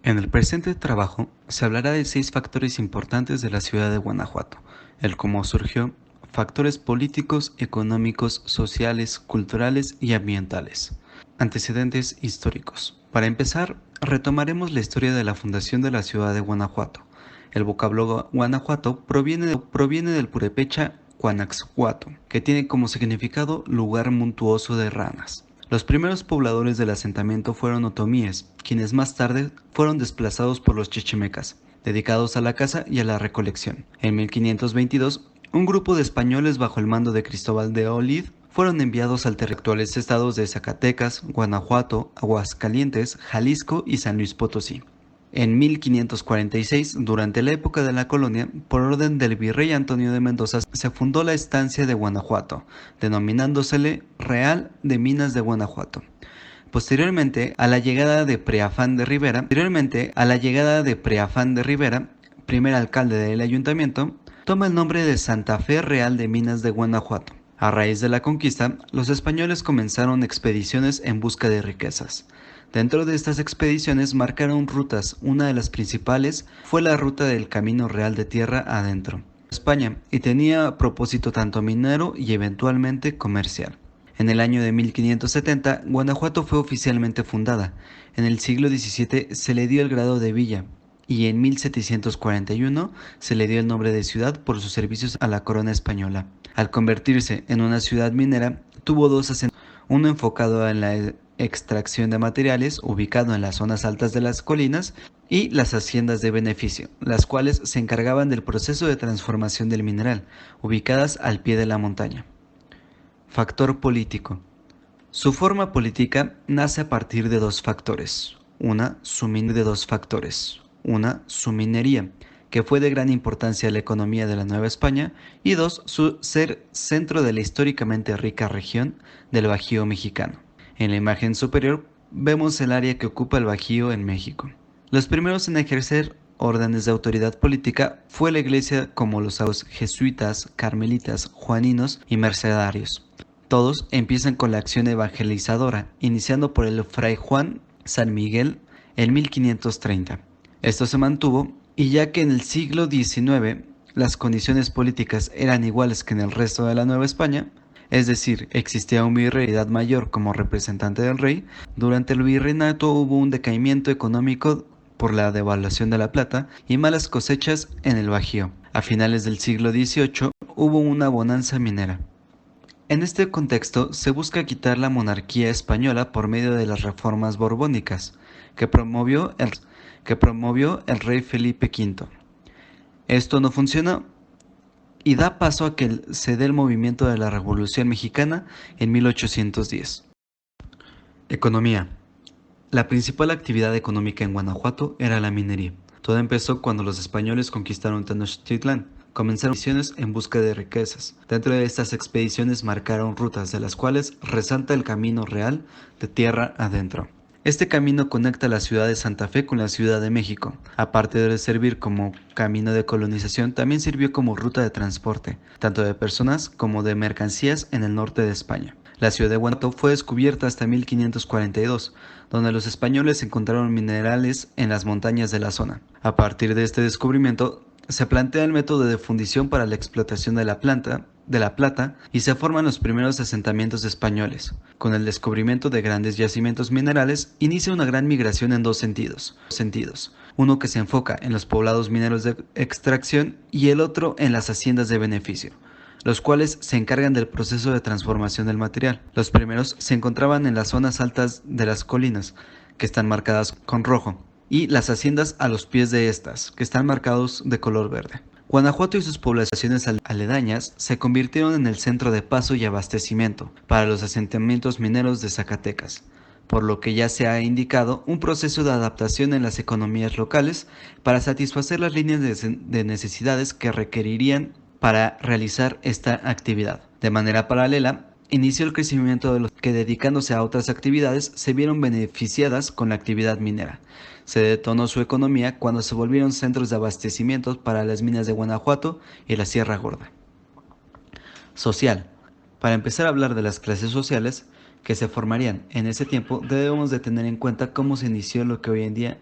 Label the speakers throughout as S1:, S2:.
S1: En el presente trabajo se hablará de 6 factores importantes de la ciudad de Guanajuato: el cómo surgió, factores políticos, económicos, sociales, culturales y ambientales. Antecedentes históricos. Para empezar, retomaremos la historia de la fundación de la ciudad de Guanajuato. El vocablo Guanajuato proviene del purépecha Guanaxuato, que tiene como significado lugar montuoso de ranas. Los primeros pobladores del asentamiento fueron otomíes, quienes más tarde fueron desplazados por los chichimecas, dedicados a la caza y a la recolección. En 1522, un grupo de españoles bajo el mando de Cristóbal de Olid fueron enviados al actuales estados de Zacatecas, Guanajuato, Aguascalientes, Jalisco y San Luis Potosí. En 1546, durante la época de la colonia, por orden del virrey Antonio de Mendoza, se fundó la estancia de Guanajuato, denominándosele Real de Minas de Guanajuato. Posteriormente, a la llegada de Preafán de Rivera, primer alcalde del ayuntamiento, toma el nombre de Santa Fe Real de Minas de Guanajuato. A raíz de la conquista, los españoles comenzaron expediciones en busca de riquezas. Dentro de estas expediciones marcaron rutas. Una de las principales fue la ruta del Camino Real de Tierra Adentro, España, y tenía propósito tanto minero y eventualmente comercial. En el año de 1570, Guanajuato fue oficialmente fundada. En el siglo XVII se le dio el grado de villa y en 1741 se le dio el nombre de ciudad por sus servicios a la corona española. Al convertirse en una ciudad minera, tuvo dos asentamientos, uno enfocado en la extracción de materiales, ubicado en las zonas altas de las colinas, y las haciendas de beneficio, las cuales se encargaban del proceso de transformación del mineral, ubicadas al pie de la montaña. Factor político. Su forma política nace a partir de dos factores. Su minería, que fue de gran importancia a la economía de la Nueva España, y dos, su ser centro de la históricamente rica región del Bajío mexicano. En la imagen superior vemos el área que ocupa el Bajío en México. Los primeros en ejercer órdenes de autoridad política fue la iglesia, como los jesuitas, carmelitas, juaninos y mercedarios. Todos empiezan con la acción evangelizadora, iniciando por el fray Juan San Miguel en 1530. Esto se mantuvo, y ya que en el siglo XIX las condiciones políticas eran iguales que en el resto de la Nueva España, es decir, existía un virrey mayor como representante del rey, durante el virreinato hubo un decaimiento económico por la devaluación de la plata y malas cosechas en el Bajío. A finales del siglo XVIII hubo una bonanza minera. En este contexto se busca quitar la monarquía española por medio de las reformas borbónicas que promovió el rey Felipe V. Esto no funcionó y da paso a que se dé el movimiento de la Revolución Mexicana en 1810. Economía. La principal actividad económica en Guanajuato era la minería. Todo empezó cuando los españoles conquistaron Tenochtitlán. Comenzaron misiones en busca de riquezas. Dentro de estas expediciones marcaron rutas, de las cuales resalta el Camino Real de Tierra Adentro. Este camino conecta la ciudad de Santa Fe con la Ciudad de México. Aparte de servir como camino de colonización, también sirvió como ruta de transporte, tanto de personas como de mercancías en el norte de España. La ciudad de Guanajuato fue descubierta hasta 1542, donde los españoles encontraron minerales en las montañas de la zona. A partir de este descubrimiento, se plantea el método de fundición para la explotación de la plata y se forman los primeros asentamientos españoles. Con el descubrimiento de grandes yacimientos minerales, inicia una gran migración en dos sentidos. Uno que se enfoca en los poblados mineros de extracción y el otro en las haciendas de beneficio, los cuales se encargan del proceso de transformación del material. Los primeros se encontraban en las zonas altas de las colinas, que están marcadas con rojo, y las haciendas a los pies de estas, que están marcados de color verde. Guanajuato y sus poblaciones aledañas se convirtieron en el centro de paso y abastecimiento para los asentamientos mineros de Zacatecas, por lo que ya se ha indicado un proceso de adaptación en las economías locales para satisfacer las líneas de necesidades que requerirían para realizar esta actividad. De manera paralela, inició el crecimiento de los que, dedicándose a otras actividades, se vieron beneficiadas con la actividad minera. Se detonó su economía cuando se volvieron centros de abastecimiento para las minas de Guanajuato y la Sierra Gorda. Social. Para empezar a hablar de las clases sociales, que se formarían en ese tiempo, debemos de tener en cuenta cómo se inició lo que hoy en día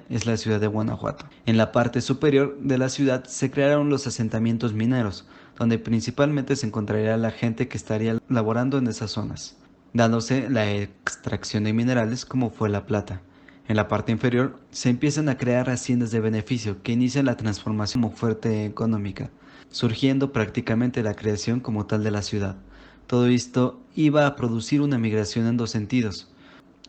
S1: es la ciudad de Guanajuato. En la parte superior de la ciudad se crearon los asentamientos mineros, donde principalmente se encontraría la gente que estaría laborando en esas zonas, dándose la extracción de minerales como fue la plata. En la parte inferior se empiezan a crear haciendas de beneficio que inician la transformación como fuerte económica, surgiendo prácticamente la creación como tal de la ciudad. Todo esto iba a producir una migración en dos sentidos,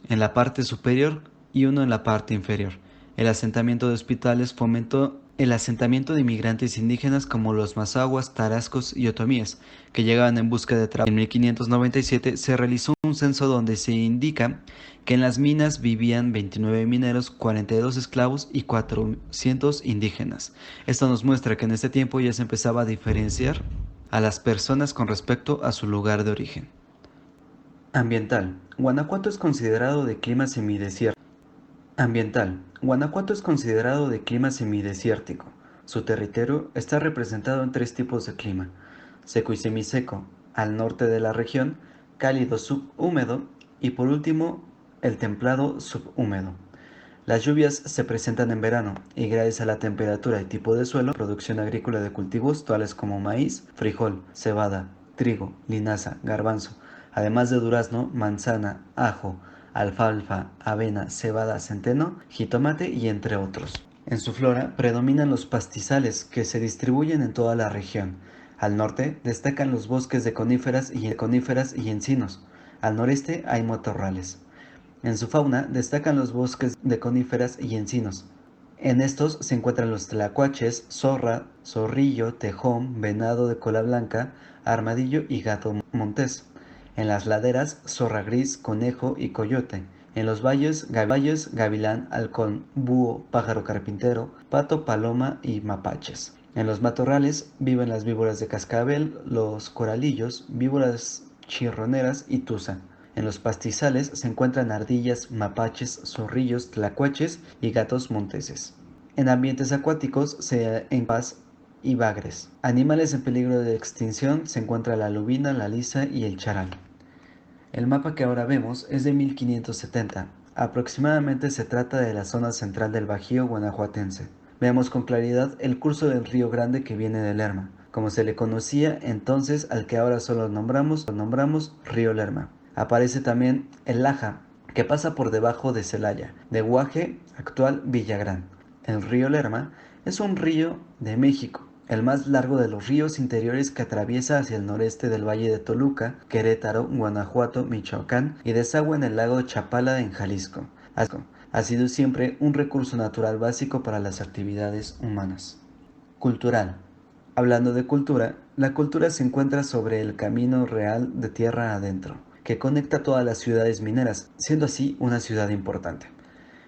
S1: en la parte superior y uno en la parte inferior. El asentamiento de hospitales fomentó el asentamiento de inmigrantes indígenas como los mazahuas, tarascos y otomíes, que llegaban en busca de trabajo. En 1597 se realizó un censo donde se indica que en las minas vivían 29 mineros, 42 esclavos y 400 indígenas. Esto nos muestra que en este tiempo ya se empezaba a diferenciar a las personas con respecto a su lugar de origen. Ambiental. Guanajuato es considerado de clima semidesierto. Ambiental. Guanajuato es considerado de clima semidesértico. Su territorio está representado en tres tipos de clima: seco y semiseco, al norte de la región, cálido subhúmedo y por último el templado subhúmedo. Las lluvias se presentan en verano y gracias a la temperatura y tipo de suelo, producción agrícola de cultivos tales como maíz, frijol, cebada, trigo, linaza, garbanzo, además de durazno, manzana, ajo, alfalfa, avena, cebada, centeno, jitomate y entre otros. En su flora predominan los pastizales que se distribuyen en toda la región. Al norte destacan los bosques de coníferas y encinos. Al noreste hay matorrales. En su fauna destacan los bosques de coníferas y encinos. En estos se encuentran los tlacuaches, zorra, zorrillo, tejón, venado de cola blanca, armadillo y gato montés. En las laderas, zorra gris, conejo y coyote. En los valles, gavilán, halcón, búho, pájaro carpintero, pato, paloma y mapaches. En los matorrales viven las víboras de cascabel, los coralillos, víboras chirroneras y tusa. En los pastizales se encuentran ardillas, mapaches, zorrillos, tlacuaches y gatos monteses. En ambientes acuáticos se encuentran y bagres. Animales en peligro de extinción se encuentra la lubina, la lisa y el charal. El mapa que ahora vemos es de 1570. Aproximadamente se trata de la zona central del Bajío guanajuatense. Vemos con claridad el curso del río Grande que viene de Lerma, como se le conocía entonces al que ahora solo nombramos Río Lerma. Aparece también el Laja, que pasa por debajo de Celaya, de Guaje, actual Villagrán. El río Lerma es un río de México, el más largo de los ríos interiores que atraviesa hacia el noreste del valle de Toluca, Querétaro, Guanajuato, Michoacán y desagua en el lago Chapala en Jalisco. Ha sido siempre un recurso natural básico para las actividades humanas. Cultural. Hablando de cultura, la cultura se encuentra sobre el camino real de tierra adentro, que conecta todas las ciudades mineras, siendo así una ciudad importante.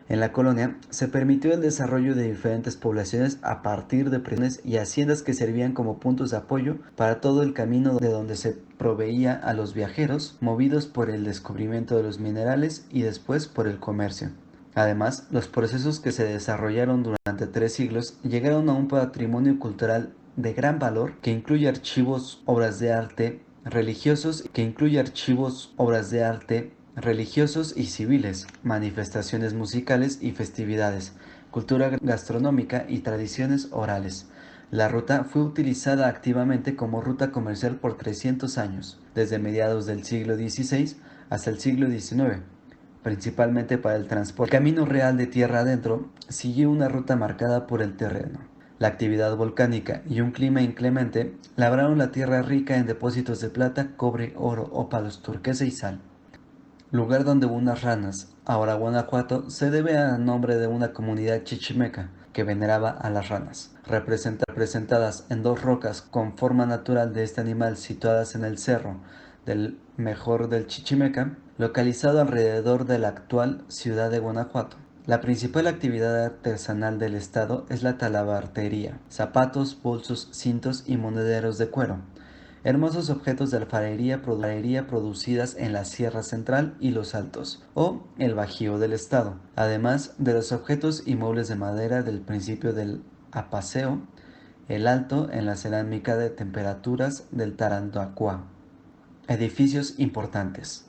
S1: En la colonia se permitió el desarrollo de diferentes poblaciones a partir de prisiones y haciendas que servían como puntos de apoyo para todo el camino de donde se proveía a los viajeros, movidos por el descubrimiento de los minerales y después por el comercio. Además, los procesos que se desarrollaron durante 3 siglos llegaron a un patrimonio cultural de gran valor que incluye archivos, obras de arte religiosos y civiles, manifestaciones musicales y festividades, cultura gastronómica y tradiciones orales. La ruta fue utilizada activamente como ruta comercial por 300 años, desde mediados del siglo XVI hasta el siglo XIX, principalmente para el transporte. El camino real de tierra adentro siguió una ruta marcada por el terreno. La actividad volcánica y un clima inclemente labraron la tierra rica en depósitos de plata, cobre, oro, ópalos, turquesa y sal. Lugar donde hubo unas ranas, ahora Guanajuato, se debe al nombre de una comunidad chichimeca que veneraba a las ranas, representadas en dos rocas con forma natural de este animal situadas en el cerro del Mejor del Chichimeca, localizado alrededor de la actual ciudad de Guanajuato. La principal actividad artesanal del estado es la talabartería, zapatos, bolsos, cintos y monederos de cuero. Hermosos objetos de alfarería producidas en la Sierra Central y los Altos, o el Bajío del estado, además de los objetos y muebles de madera del principio del Apaseo, el Alto en la cerámica de temperaturas del Tarandacuá. Edificios importantes.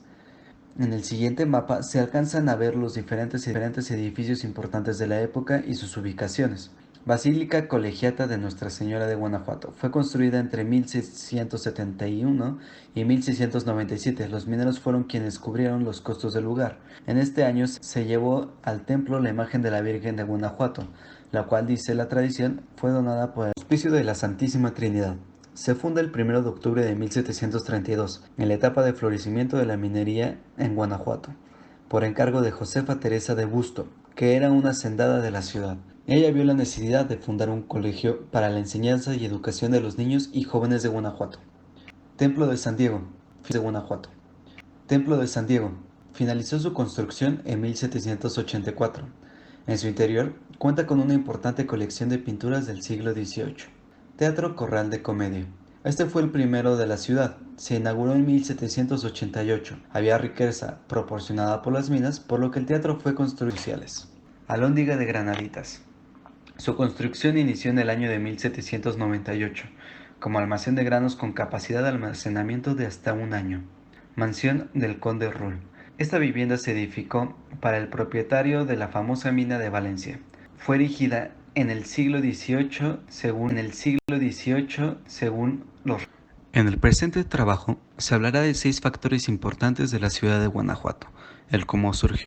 S1: En el siguiente mapa se alcanzan a ver los diferentes edificios importantes de la época y sus ubicaciones. Basílica Colegiata de Nuestra Señora de Guanajuato. Fue construida entre 1671 y 1697. Los mineros fueron quienes cubrieron los costos del lugar. En este año se llevó al templo la imagen de la Virgen de Guanajuato, la cual, dice la tradición, fue donada por el auspicio de la Santísima Trinidad. Se funda el 1 de octubre de 1732, en la etapa de florecimiento de la minería en Guanajuato, por encargo de Josefa Teresa de Busto, que era una hacendada de la ciudad. Ella vio la necesidad de fundar un colegio para la enseñanza y educación de los niños y jóvenes de Guanajuato. Templo de San Diego, de Guanajuato. Templo de San Diego. Finalizó su construcción en 1784. En su interior cuenta con una importante colección de pinturas del siglo XVIII. Teatro Corral de Comedia. Este fue el primero de la ciudad. Se inauguró en 1788. Había riqueza proporcionada por las minas, por lo que el teatro fue construido sociales. Alhóndiga de Granaditas. Su construcción inició en el año de 1798, como almacén de granos con capacidad de almacenamiento de hasta un año. Mansión del Conde Rull. Esta vivienda se edificó para el propietario de la famosa mina de Valencia. Fue erigida en el siglo XVIII según los... En el presente trabajo se hablará de 6 factores importantes de la ciudad de Guanajuato: el cómo surgió,